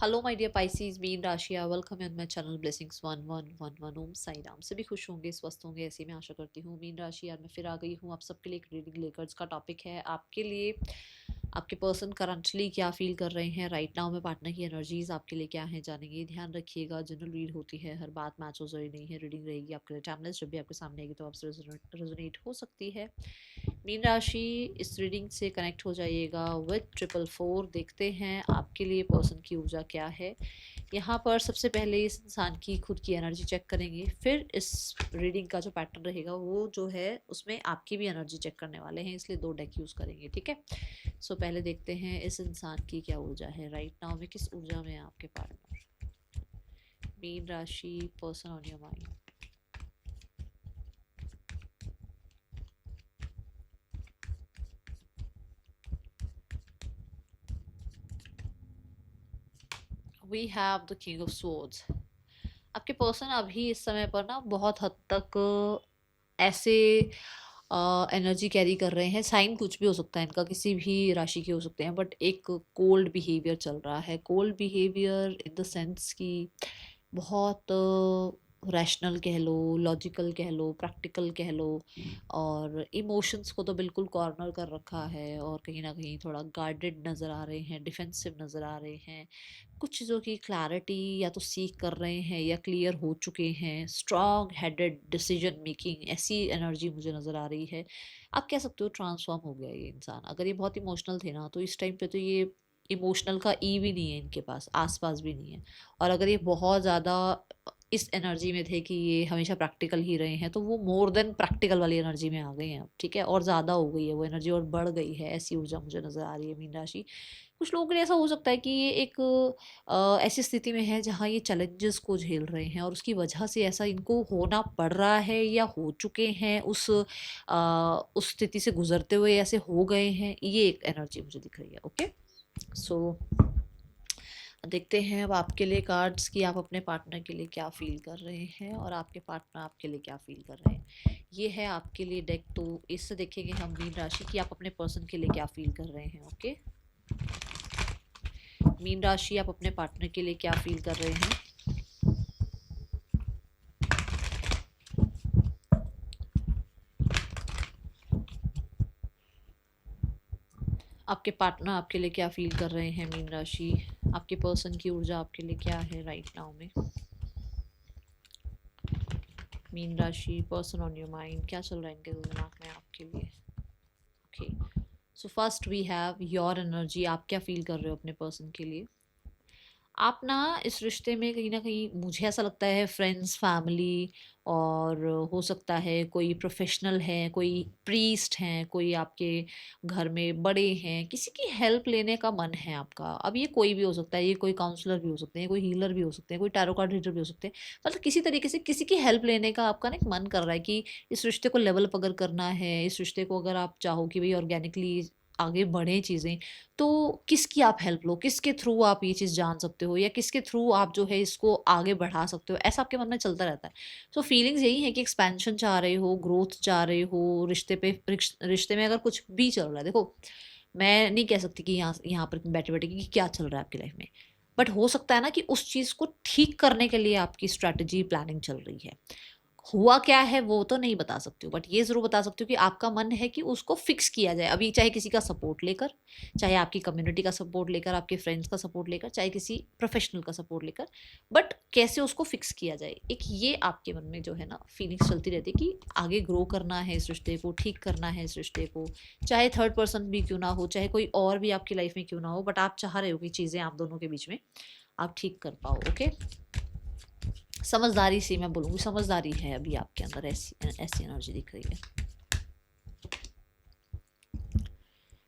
Hello my dear Pisces मीन राशिया welcome on my channel blessings 1111 Om Sai Ram. सभी खुश होंगे, स्वस्थ होंगे, ऐसी मैं आशा करती हूँ। मीन राशि यार मैं फिर आ गई हूँ आप सबके लिए एक रीडिंग लेकर। इसका टॉपिक है आपके लिए आपके पर्सन करंटली क्या फील कर रहे हैं राइट नाउ में। पार्टनर की एनर्जीज आपके लिए क्या है जानेंगे। ध्यान रखिएगा, जनरल रीड होती है, हर बात मैच हो जरूरी नहीं है। रीडिंग रहेगी आपके लिए टाइमलेस, जब भी आपके सामने आएगी तो आपसे रेजोनेट हो सकती है। मीन राशि इस रीडिंग से कनेक्ट हो जाइएगा विथ 444। देखते हैं आपके लिए पर्सन की ऊर्जा क्या है। यहाँ पर सबसे पहले इस इंसान की खुद की एनर्जी चेक करेंगे, फिर इस रीडिंग का जो पैटर्न रहेगा वो जो है उसमें आपकी भी एनर्जी चेक करने वाले हैं, इसलिए 2 डेक यूज करेंगे, ठीक है। सो पहले देखते हैं इस इंसान की क्या ऊर्जा है राइट नाउ में, किस ऊर्जा में है आपके पार्टनर। मीन राशि person on your mind. We have the king of swords. आपके पर्सन अभी इस समय पर ना बहुत हद तक ऐसे एनर्जी कैरी कर रहे हैं। साइन कुछ भी हो सकता है इनका, किसी भी राशि के हो सकते हैं, बट एक कोल्ड बिहेवियर चल रहा है। Cold behaviour in the sense कि बहुत रैशनल कह लो, लॉजिकल कह लो, प्रैक्टिकल कह लो, और इमोशंस को तो बिल्कुल कॉर्नर कर रखा है, और कहीं ना कहीं थोड़ा गार्डेड नज़र आ रहे हैं, डिफेंसिव नज़र आ रहे हैं। कुछ चीज़ों की क्लैरिटी या तो सीख कर रहे हैं या क्लियर हो चुके हैं। स्ट्रॉन्ग हेडेड डिसीजन मेकिंग, ऐसी एनर्जी मुझे नज़र आ रही है। आप कह सकते हो ट्रांसफॉर्म हो गया ये इंसान। अगर ये बहुत इमोशनल थे ना, तो इस टाइम पे तो ये इमोशनल का ई भी नहीं है इनके पास, आसपास भी नहीं है। और अगर ये बहुत ज़्यादा इस एनर्जी में थे कि ये हमेशा प्रैक्टिकल ही रहे हैं, तो वो मोर देन प्रैक्टिकल वाली एनर्जी में आ गए हैं अब, ठीक है। और ज़्यादा हो गई है वो एनर्जी, और बढ़ गई है, ऐसी ऊर्जा मुझे नज़र आ रही है मीन राशि। कुछ लोगों के लिए ऐसा हो सकता है कि ये एक ऐसी स्थिति में है जहाँ ये चैलेंजेस को झेल रहे हैं, और उसकी वजह से ऐसा इनको होना पड़ रहा है या हो चुके हैं, उस स्थिति से गुजरते हुए ऐसे हो गए हैं। ये एक एनर्जी मुझे दिख रही है, ओके। सो देखते हैं अब आपके लिए कार्ड्स कि आप अपने पार्टनर के लिए क्या फील कर रहे हैं, और आपके पार्टनर आपके लिए क्या फील कर रहे हैं। ये है आपके लिए डेक, तो इससे देखेंगे हम मीन राशि कि आप अपने पर्सन के लिए क्या फील कर रहे हैं, ओके। मीन राशि आप अपने पार्टनर के लिए क्या फील कर रहे हैं। आपके पार्टनर आपके लिए क्या फील कर रहे हैं मीन राशि। आपके पर्सन की ऊर्जा आपके लिए क्या है राइट नाउ में। मीन राशि पर्सन ऑन योर माइंड, क्या चल रहा है इनके दिमाग में आपके लिए, okay. So first we have your energy. आप क्या फील कर रहे हो अपने पर्सन के लिए। आप ना इस रिश्ते में कहीं ना कहीं, मुझे ऐसा लगता है, फ्रेंड्स, फैमिली, और हो सकता है कोई प्रोफेशनल है, कोई प्रीस्ट हैं, कोई आपके घर में बड़े हैं, किसी की हेल्प लेने का मन है आपका। अब ये कोई भी हो सकता है, ये कोई काउंसलर भी हो सकते हैं, कोई हीलर भी हो सकते हैं, कोई टैरो कार्ड रीडर भी हो सकते हैं। मतलब किसी तरीके से किसी की हेल्प लेने का आपका ना एक मन कर रहा है कि इस रिश्ते को लेवल अप अगर करना है, इस रिश्ते को अगर आप चाहो कि भाई ऑर्गेनिकली आगे बढ़े चीज़ें, तो किसकी आप हेल्प लो, किसके थ्रू आप ये चीज़ जान सकते हो, या किसके थ्रू आप जो है इसको आगे बढ़ा सकते हो, ऐसा आपके मन में चलता रहता है। तो फीलिंग्स यही है कि एक्सपेंशन चाह रहे हो, ग्रोथ चाह रहे हो, रिश्ते में अगर कुछ भी चल रहा है। देखो, मैं नहीं कह सकती कि यहाँ यहाँ पर बैठे बैठे कि क्या चल रहा है आपकी लाइफ में, बट हो सकता है ना कि उस चीज़ को ठीक करने के लिए आपकी स्ट्रैटेजी प्लानिंग चल रही है। हुआ क्या है वो तो नहीं बता सकती हूँ, बट ये ज़रूर बता सकती हूँ कि आपका मन है कि उसको फिक्स किया जाए अभी, चाहे किसी का सपोर्ट लेकर, चाहे आपकी कम्युनिटी का सपोर्ट लेकर, आपके फ्रेंड्स का सपोर्ट लेकर, चाहे किसी प्रोफेशनल का सपोर्ट लेकर, बट कैसे उसको फिक्स किया जाए। एक ये आपके मन में जो है ना फीलिंग्स चलती रहती है कि आगे ग्रो करना है, इस रिश्ते को ठीक करना है, इस रिश्ते को, चाहे थर्ड पर्सन भी क्यों ना हो, चाहे कोई और भी आपकी लाइफ में क्यों ना हो, बट आप चाह रहे हो कि चीज़ें आप दोनों के बीच में आप ठीक कर पाओ, ओके। समझदारी से मैं बोलूँगी, समझदारी है अभी आपके अंदर, ऐसी ऐसी एनर्जी दिख रही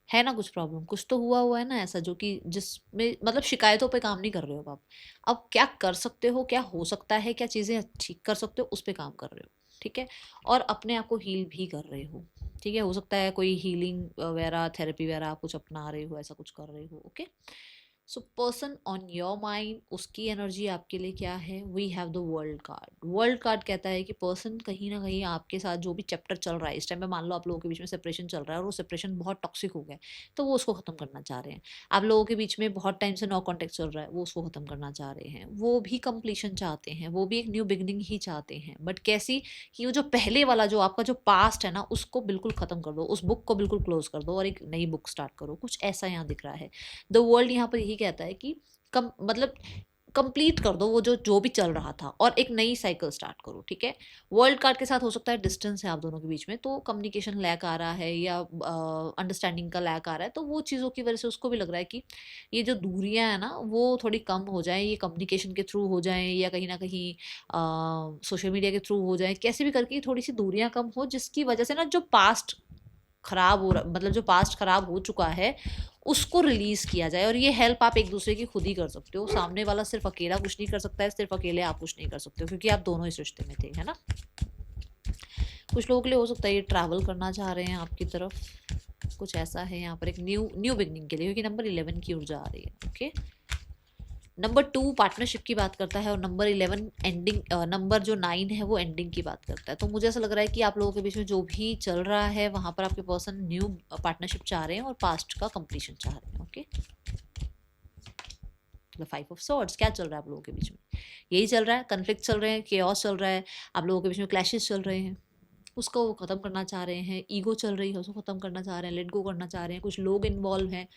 है ना। कुछ प्रॉब्लम कुछ तो हुआ है ना ऐसा, जो कि जिसमें मतलब शिकायतों पे काम नहीं कर रहे हो आप। अब क्या कर सकते हो, क्या हो सकता है, क्या चीज़ें ठीक कर सकते हो, उस पे काम कर रहे हो, ठीक है। और अपने आप को हील भी कर रहे हो, ठीक है। हो सकता है कोई हीलिंग वगैरह, थेरेपी वगैरह आप कुछ अपना रहे हो, ऐसा कुछ कर रहे हो, okay. So person on your mind, उसकी एनर्जी आपके लिए क्या है? We have the world card. World card कहता है कि पर्सन कहीं ना कहीं आपके साथ जो भी चैप्टर चल रहा है इस टाइम पे, मान लो आप लोगों के बीच में सेपरेशन चल रहा है और वो सेपरेशन बहुत टॉक्सिक हो गया है, तो वो उसको खत्म करना चाह रहे हैं। आप लोगों के बीच में बहुत टाइम से नो कॉन्टेक्ट चल रहा है, वो उसको खत्म करना चाह रहे हैं। वो भी कंप्लीशन चाहते हैं, वो भी एक न्यू बिगनिंग ही चाहते हैं, बट कैसी? कि वो जो पहले वाला जो आपका जो पास्ट है ना, उसको बिल्कुल खत्म कर दो, उस बुक को बिल्कुल क्लोज कर दो और एक नई बुक स्टार्ट करो। कुछ ऐसा यहाँ दिख रहा है। द वर्ल्ड यहाँ पर यही कहता है कि कम मतलब कंप्लीट कर दो वो जो जो भी चल रहा था और एक नई साइकिल स्टार्ट करो। ठीक है। वर्ल्ड कार्ड के साथ हो सकता है डिस्टेंस है आप दोनों के बीच में, तो कम्युनिकेशन लैक आ रहा है या अंडरस्टैंडिंग का लैक आ रहा है, तो वो चीज़ों की वजह से उसको भी लग रहा है कि ये जो दूरियां हैं ना वो थोड़ी कम हो जाएं, ये कम्युनिकेशन के थ्रू हो जाएं या कहीं ना कहीं सोशल मीडिया के थ्रू हो जाएं, कैसे भी करके थोड़ी सी दूरियां कम हो, जिसकी वजह से ना जो पास्ट खराब हो रहा, मतलब जो पास्ट खराब हो चुका है उसको रिलीज किया जाए। और ये हेल्प आप एक दूसरे की खुद ही कर सकते हो। सामने वाला सिर्फ अकेला कुछ नहीं कर सकता है, सिर्फ अकेले आप कुछ नहीं कर सकते हो, क्योंकि आप दोनों इस रिश्ते में थे, है ना। कुछ लोगों के लिए हो सकता है ये ट्रैवल करना चाह रहे हैं आपकी तरफ, कुछ ऐसा है यहाँ पर एक न्यू न्यू बिगनिंग के लिए, क्योंकि नंबर 11 की ऊर्जा आ रही है। ओके। नंबर 2 पार्टनरशिप की बात करता है और नंबर 11 एंडिंग, नंबर जो 9 है वो एंडिंग की बात करता है। तो मुझे ऐसा लग रहा है कि आप लोगों के बीच में जो भी चल रहा है वहां पर आपके पर्सन न्यू पार्टनरशिप चाह रहे हैं और पास्ट का कंप्लीशन चाह रहे हैं। ओके। द 5 ऑफ सॉर्ड्स, क्या चल रहा है आप लोगों के बीच में? यही चल रहा है, कन्फ्लिक्ट चल रहे हैं, केओस चल रहा है, आप लोगों के बीच में क्लैशेस चल रहे हैं, उसको वो खत्म करना चाह रहे हैं। ईगो चल रही है, उसको खत्म करना चाह रहे हैं, लेट गो करना चाह रहे हैं। कुछ लोग इन्वॉल्व हैं,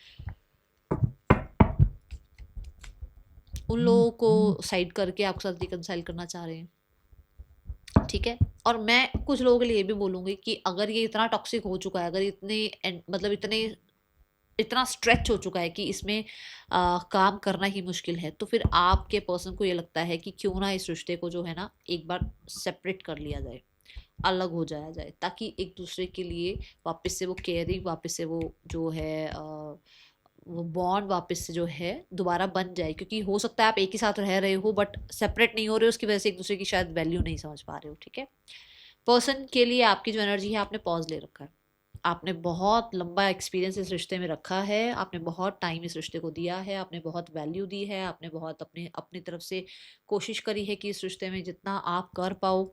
उन लोगों को साइड करके आपके साथ रिकनसाइल करना चाह रहे हैं। ठीक है। और मैं कुछ लोगों के लिए ये भी बोलूंगी कि अगर ये इतना टॉक्सिक हो चुका है, अगर इतने मतलब इतना स्ट्रेच हो चुका है कि इसमें काम करना ही मुश्किल है, तो फिर आपके पर्सन को ये लगता है कि क्यों ना इस रिश्ते को जो है ना एक बार सेपरेट कर लिया जाए, अलग हो जाया जाए, ताकि एक दूसरे के लिए वापस से वो केयरिंग, वापस से वो जो है वो बॉन्ड वापस से जो है दोबारा बन जाए। क्योंकि हो सकता है आप एक ही साथ रह रहे हो बट सेपरेट नहीं हो रहे हो, उसकी वजह से एक दूसरे की शायद वैल्यू नहीं समझ पा रहे हो। ठीक है। पर्सन के लिए आपकी जो एनर्जी है, आपने पॉज ले रखा है, आपने बहुत लंबा एक्सपीरियंस इस रिश्ते में रखा है, आपने बहुत टाइम इस रिश्ते को दिया है, आपने बहुत वैल्यू दी है, आपने बहुत अपने अपनी तरफ से कोशिश करी है कि इस रिश्ते में जितना आप कर पाओ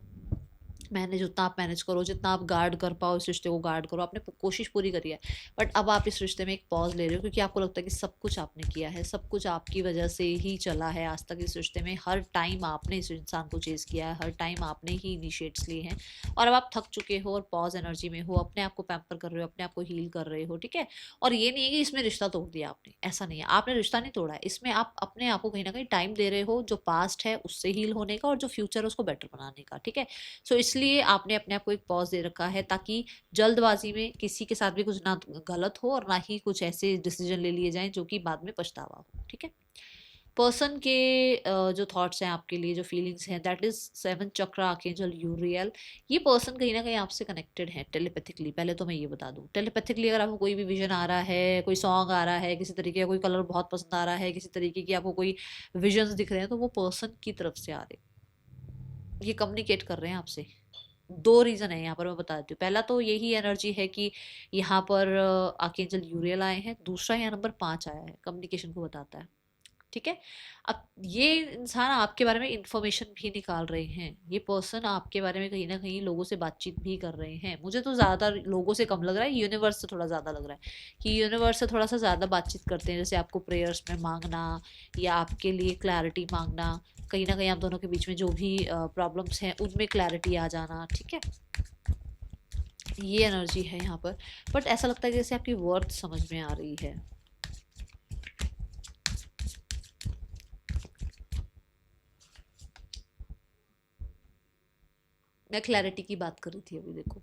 मैनेज, उतना आप मैनेज करो, जितना आप गार्ड कर पाओ इस रिश्ते को गार्ड करो, आपने कोशिश पूरी करी है। बट अब आप इस रिश्ते में एक पॉज ले रहे हो, क्योंकि आपको लगता है कि सब कुछ आपने किया है, सब कुछ आपकी वजह से ही चला है आज तक इस रिश्ते में। हर टाइम आपने इस इंसान को चेज किया है, हर टाइम आपने ही इनिशिएट्स लिए हैं, और अब आप थक चुके हो और पॉज एनर्जी में हो, अपने आप को पैम्पर कर रहे हो, अपने आप को हील कर रहे हो। ठीक है। और ये नहीं है कि इसमें रिश्ता तोड़ दिया आपने, ऐसा नहीं है, आपने रिश्ता नहीं तोड़ा है, इसमें आप अपने आप को कहीं ना कहीं टाइम दे रहे हो, जो पास्ट है उससे हील होने का और जो फ्यूचर है उसको बेटर बनाने का। ठीक है। सो इसलिए आपने अपने आप को एक पॉज दे रखा है, ताकि जल्दबाजी में किसी के साथ भी कुछ ना गलत हो और ना ही कुछ ऐसे डिसीजन ले लिए जाएं जो कि बाद में पछतावा हो। ठीक है। पर्सन के जो थॉट्स हैं आपके लिए, जो फीलिंग्स हैं, दैट इज 7 चक्र आर्कएंजल यूरियल। ये पर्सन कहीं ना कहीं आपसे कनेक्टेड है टेलीपैथिकली। पहले तो मैं ये बता दूं, टेलीपैथिकली अगर आपको कोई भी विजन आ रहा है, कोई सॉन्ग आ रहा है, किसी तरीके का कोई कलर बहुत पसंद आ रहा है, किसी तरीके की आपको कोई विजन्स दिख रहे हैं, तो वो पर्सन की तरफ से आ रहे हैं, ये कम्युनिकेट कर रहे हैं आपसे। दो रीजन है यहाँ पर, मैं बता देती हूँ। पहला तो यही एनर्जी है कि यहाँ पर आर्कएंजल यूरियल आए हैं, दूसरा यहाँ नंबर 5 आया है, कम्युनिकेशन को बताता है। ठीक है। अब ये इंसान आपके बारे में इंफॉर्मेशन भी निकाल रहे हैं, ये पर्सन आपके बारे में कहीं ना कहीं लोगों से बातचीत भी कर रहे हैं। मुझे तो ज़्यादा लोगों से कम लग रहा है, यूनिवर्स से थोड़ा ज़्यादा लग रहा है कि यूनिवर्स से थोड़ा सा ज़्यादा बातचीत करते हैं, जैसे आपको प्रेयर्स में मांगना या आपके लिए क्लैरिटी मांगना, कहीं ना कहीं आप दोनों के बीच में जो भी प्रॉब्लम्स हैं उनमें क्लैरिटी आ जाना। ठीक है। ये एनर्जी है यहाँ पर। बट ऐसा लगता है जैसे आपकी वर्थ समझ में आ रही है। मैं क्लैरिटी की बात कर रही थी अभी, देखो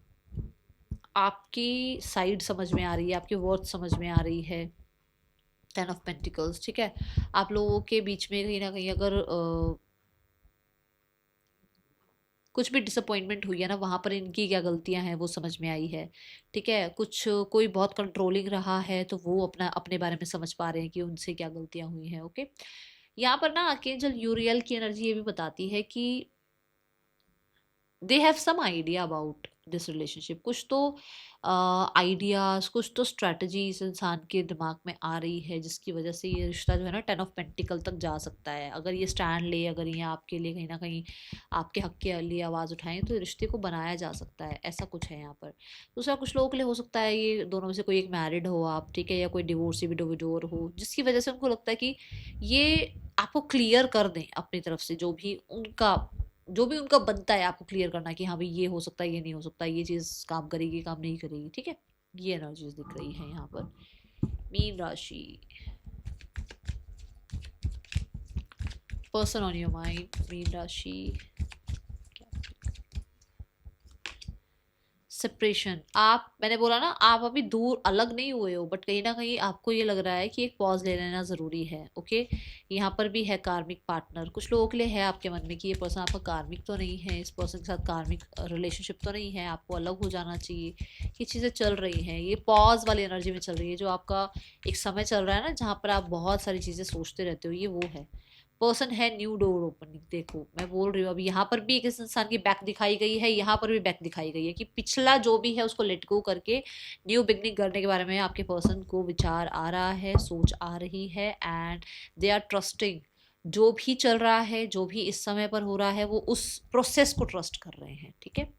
आपकी साइड समझ में आ रही है, आपकी वर्थ समझ में आ रही है। 10 ऑफ पेंटिकल्स। ठीक है। आप लोगों के बीच में कहीं ना कहीं अगर कुछ भी डिसअपॉइंटमेंट हुई है ना, वहाँ पर इनकी क्या गलतियां हैं वो समझ में आई है। ठीक है। कुछ कोई बहुत कंट्रोलिंग रहा है तो वो अपना अपने बारे में समझ पा रहे हैं कि उनसे क्या गलतियां हुई हैं। ओके। यहाँ पर ना आर्कएंजल यूरियल की एनर्जी ये भी बताती है कि they have some idea about this relationship. कुछ तो आइडियाज, कुछ तो स्ट्रेटजी इस इंसान के दिमाग में आ रही है जिसकी वजह से ये रिश्ता जो है ना 10 ऑफ पेंटिकल तक जा सकता है। अगर ये स्टैंड ले, अगर ये आपके लिए कहीं ना कहीं आपके हक के लिए आवाज़ उठाएं तो रिश्ते को बनाया जा सकता है, ऐसा कुछ है यहाँ पर। दूसरा, कुछ लोगों के लिए हो सकता है ये दोनों में से कोई एक मैरिड हो आप, ठीक है, या कोई डिवोर्सी विडोर हो, जिसकी वजह से उनको लगता है कि ये आपको क्लियर कर दें अपनी तरफ से जो भी उनका बनता है आपको क्लियर करना कि हाँ भाई ये हो सकता है, ये नहीं हो सकता, ये चीज़ काम करेगी, काम नहीं करेगी, ठीक है। ये एनर्जीज दिख रही है यहाँ पर। मीन राशि, person on your mind, mean राशि। सेपरेशन, मैंने बोला ना आप अभी दूर अलग नहीं हुए हो, बट कहीं ना कहीं आपको ये लग रहा है कि एक पॉज ले लेना ज़रूरी है। ओके, यहाँ पर भी है कार्मिक पार्टनर। कुछ लोगों के लिए है आपके मन में कि ये पर्सन आपका कार्मिक तो नहीं है, इस पर्सन के साथ कार्मिक रिलेशनशिप तो नहीं है, आपको अलग हो जाना चाहिए। ये चीज़ें चल रही हैं, ये पॉज वाली एनर्जी में चल रही है। जो आपका एक समय चल रहा है ना जहाँ पर आप बहुत सारी चीज़ें सोचते रहते हो, ये वो है। पर्सन है न्यू डोर ओपनिंग। देखो मैं बोल रही हूँ अभी यहाँ पर भी एक इस इंसान की बैक दिखाई गई है, यहाँ पर भी बैक दिखाई गई है कि पिछला जो भी है उसको लेट गो करके न्यू बिगनिंग करने के बारे में आपके पर्सन को विचार आ रहा है, सोच आ रही है, एंड दे आर ट्रस्टिंग। जो भी चल रहा है, जो भी इस समय पर हो रहा है, वो उस प्रोसेस को ट्रस्ट कर रहे हैं, ठीक है।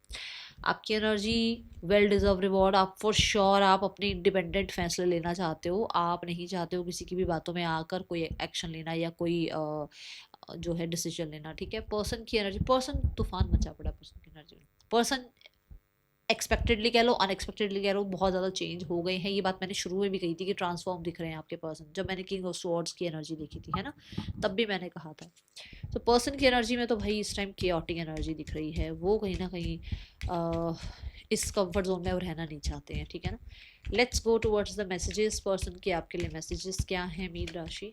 आपकी एनर्जी वेल डिजर्व रिवॉर्ड। आप फॉर श्योर आप अपने इंडिपेंडेंट फैसले लेना चाहते हो, आप नहीं चाहते हो किसी की भी बातों में आकर कोई एक्शन लेना या कोई जो है डिसीजन लेना, ठीक है। पर्सन की एनर्जी, पर्सन तूफान मचा पड़ा पर्सन की एनर्जी में। पर्सन एक्सपेक्टेडली कह लो, अनएक्सपेक्टेडली कह लो, बहुत ज़्यादा चेंज हो गए हैं। ये बात मैंने शुरू में भी कही थी कि ट्रांसफॉर्म दिख रहे हैं आपके पर्सन, जब मैंने किंग ऑफ स्वॉर्ड्स की एनर्जी देखी थी, है ना, तब भी मैंने कहा था। तो पर्सन की एनर्जी में तो भाई इस टाइम केओटिक एनर्जी दिख रही है। वो कहीं ना कहीं इस कंफर्ट जोन में वो रहना नहीं चाहते हैं, ठीक है ना। Let's go towards the messages. Person के आपके लिए मैसेजेस क्या हैं मीन राशि।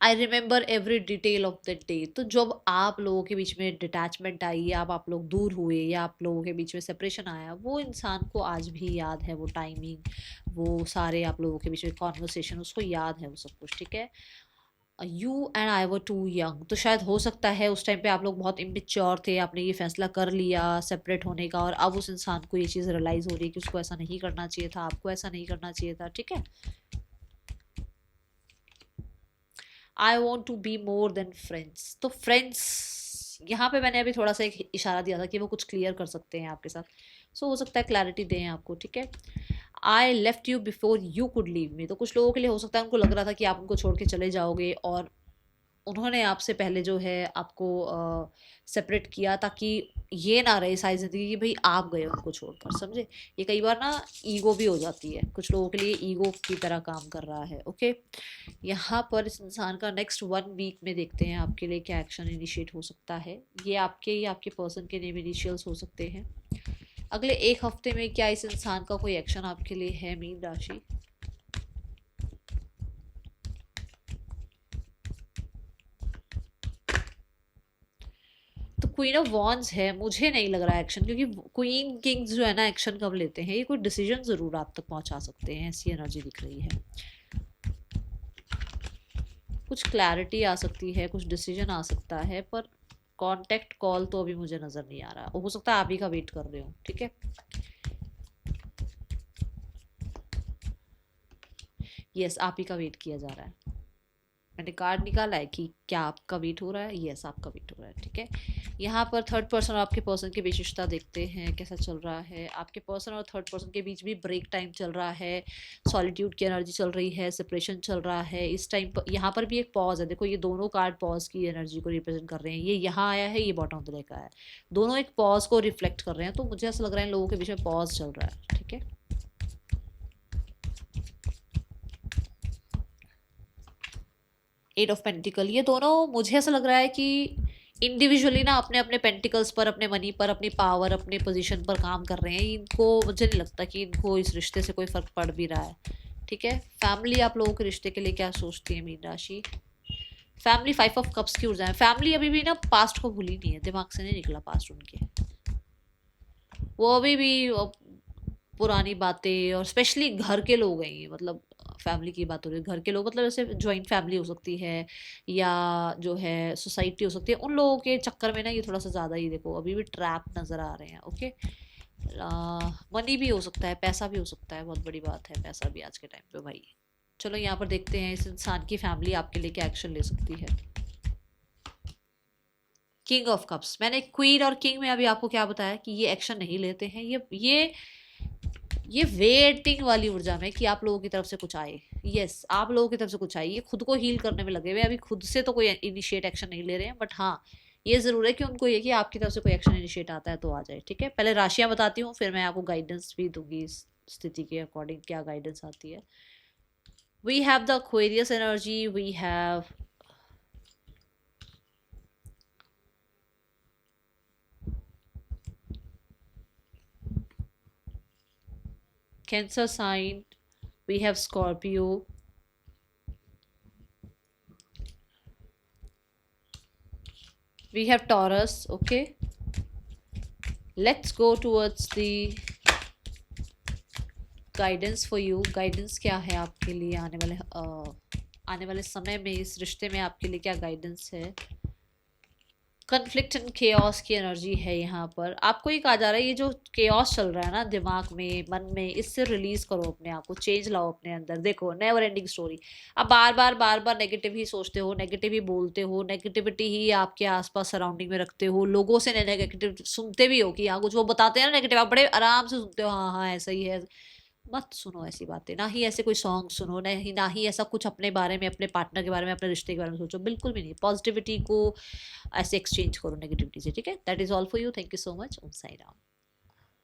I remember every detail of that day. तो जब आप लोगों के बीच में डिटैचमेंट आई, या आप लोग दूर हुए, या आप लोगों के बीच में सेपरेशन आया, वो इंसान को आज भी याद है, वो टाइमिंग, वो सारे आप लोगों के बीच में कॉन्वर्सेशन, उसको याद है वो सब कुछ, ठीक है। You and I were too young. तो शायद हो सकता है उस टाइम पे आप लोग बहुत इमेच्योर थे, आपने ये फैसला कर लिया सेपरेट होने का, और अब उस इंसान को ये चीज़ रियलाइज़ हो रही है कि उसको ऐसा नहीं करना चाहिए था, आपको ऐसा नहीं करना चाहिए था, ठीक है। I want to be more than friends. तो फ्रेंड्स यहाँ पे मैंने अभी थोड़ा सा एक इशारा दिया था कि वो कुछ क्लियर कर सकते हैं आपके साथ, सो हो सकता है क्लैरिटी दें आपको, ठीक है। I left you before you could leave me. तो कुछ लोगों के लिए हो सकता है उनको लग रहा था कि आप उनको छोड़ के चले जाओगे, और उन्होंने आपसे पहले जो है आपको सेपरेट किया, ताकि ये ना रहे सारी ज़िंदगी कि भाई आप गए उनको छोड़कर, समझे। ये कई बार ना ईगो भी हो जाती है, कुछ लोगों के लिए ईगो की तरह काम कर रहा है, ओके। यहाँ पर इस इंसान का नेक्स्ट 1 वीक में देखते हैं आपके लिए क्या एक्शन इनिशिएट हो सकता है। ये आपके या आपके पर्सन के नेम इनिशियल्स हो सकते हैं। अगले 1 हफ्ते में क्या इस इंसान का कोई एक्शन आपके लिए है मीन राशि। तो क्वीन ऑफ वॉन्ड्स है, मुझे नहीं लग रहा है एक्शन, क्योंकि क्वीन किंग्स जो है ना एक्शन कब लेते हैं, ये कोई डिसीजन ज़रूर आप तक पहुंचा सकते हैं, ऐसी एनर्जी दिख रही है। कुछ क्लैरिटी आ सकती है, कुछ डिसीजन आ सकता है, पर कांटेक्ट कॉल तो अभी मुझे नज़र नहीं आ रहा। हो सकता है आप ही का वेट कर रहे हो, ठीक है। यस, आप ही का वेट किया जा रहा है। मैंने कार्ड निकाला है कि क्या आपका वेट हो रहा है। यस, आपका वेट हो रहा है, ठीक है। यहाँ पर थर्ड पर्सन और आपके पर्सन की विशेषता देखते हैं कैसा चल रहा है। आपके पर्सन और थर्ड पर्सन के बीच भी ब्रेक टाइम चल रहा है, सॉलिट्यूड की एनर्जी चल रही है, सेपरेशन चल रहा है। इस टाइम पर यहाँ पर भी एक पॉज है। देखो ये दोनों कार्ड पॉज की एनर्जी को रिप्रेजेंट कर रहे हैं। ये यहाँ आया है, ये बॉटम ऑफ द डेक आया है, दोनों एक पॉज को रिफ्लेक्ट कर रहे हैं। तो मुझे ऐसा लग रहा है इन लोगों के बीच में पॉज चल रहा है, ठीक है। 8 ऑफ पेंटिकल, ये दोनों मुझे ऐसा लग रहा है कि इंडिविजुअली ना अपने अपने पेंटिकल्स पर, अपने मनी पर, अपनी पावर, अपनी पोजीशन पर काम कर रहे हैं। इनको मुझे नहीं लगता कि इनको इस रिश्ते से कोई फर्क पड़ भी रहा है, ठीक है। फैमिली आप लोगों के रिश्ते के लिए क्या सोचती है मीन राशि। फैमिली 5 ऑफ कप्स की ऊर्जा है। फैमिली अभी भी ना पास्ट को भूली नहीं है, दिमाग से नहीं निकला पास्ट उनके। वो अभी भी पुरानी बातें, और स्पेशली घर के लोग हैं ये, मतलब फैमिली की बात हो रही है, घर के लोग मतलब जैसे ज्वाइंट फैमिली हो सकती है या जो है सोसाइटी हो सकती है, उन लोगों के चक्कर में ना ये थोड़ा सा ज़्यादा ही देखो अभी भी ट्रैप नज़र आ रहे हैं। ओके, मनी भी हो सकता है, पैसा भी हो सकता है, बहुत बड़ी बात है पैसा भी आज के टाइम पे भाई। चलो यहाँ पर देखते हैं इस इंसान की फैमिली आपके लिए क्या एक्शन ले सकती है। किंग ऑफ कप्स, मैंने क्वीन और किंग में अभी आपको क्या बताया कि ये एक्शन नहीं लेते हैं, ये वेटिंग वाली ऊर्जा में कि आप लोगों की तरफ से कुछ आए। यस, आप लोगों की तरफ से कुछ आए, ये खुद को हील करने में लगे हुए अभी, खुद से तो कोई इनिशिएट एक्शन नहीं ले रहे हैं, बट हाँ ये जरूर है कि उनको ये कि आपकी तरफ से कोई एक्शन इनिशिएट आता है तो आ जाए। ठीक है, पहले राशियां बताती हूँ, फिर मैं आपको गाइडेंस भी दूंगी इस स्थिति के अकॉर्डिंग क्या गाइडेंस आती है। We have the Aquarius energy, we have Cancer sign, we have Scorpio, we have Taurus. Okay, let's go towards the guidance for you. Guidance क्या है आपके लिए आने वाले समय में, इस रिश्ते में आपके लिए क्या गाइडेंस है। कन्फ्लिक्ट एंड केओस की एनर्जी है यहाँ पर। आपको ये कहा जा रहा है ये जो केओस चल रहा है ना दिमाग में, मन में, इससे रिलीज करो अपने आप को, चेंज लाओ अपने अंदर। देखो नेवर एंडिंग स्टोरी, आप बार बार नेगेटिव ही सोचते हो, नेगेटिव ही बोलते हो, नेगेटिविटी ही आपके आसपास सराउंडिंग में रखते हो, लोगों से नेगेटिव सुनते भी हो कि हाँ कुछ वो बताते हैं ना नेगेटिव, आप बड़े आराम से सुनते हो, हाँ हाँ ऐसा ही है। मत सुनो ऐसी बातें, ना ही ऐसे कोई सॉन्ग सुनो, ना ही ऐसा कुछ अपने बारे में, अपने पार्टनर के बारे में, अपने रिश्ते के बारे में सोचो, बिल्कुल भी नहीं। पॉजिटिविटी को ऐसे एक्सचेंज करो नेगेटिविटी से। ठीक है, that is all for you. Thank you so much. Om Sai Ram.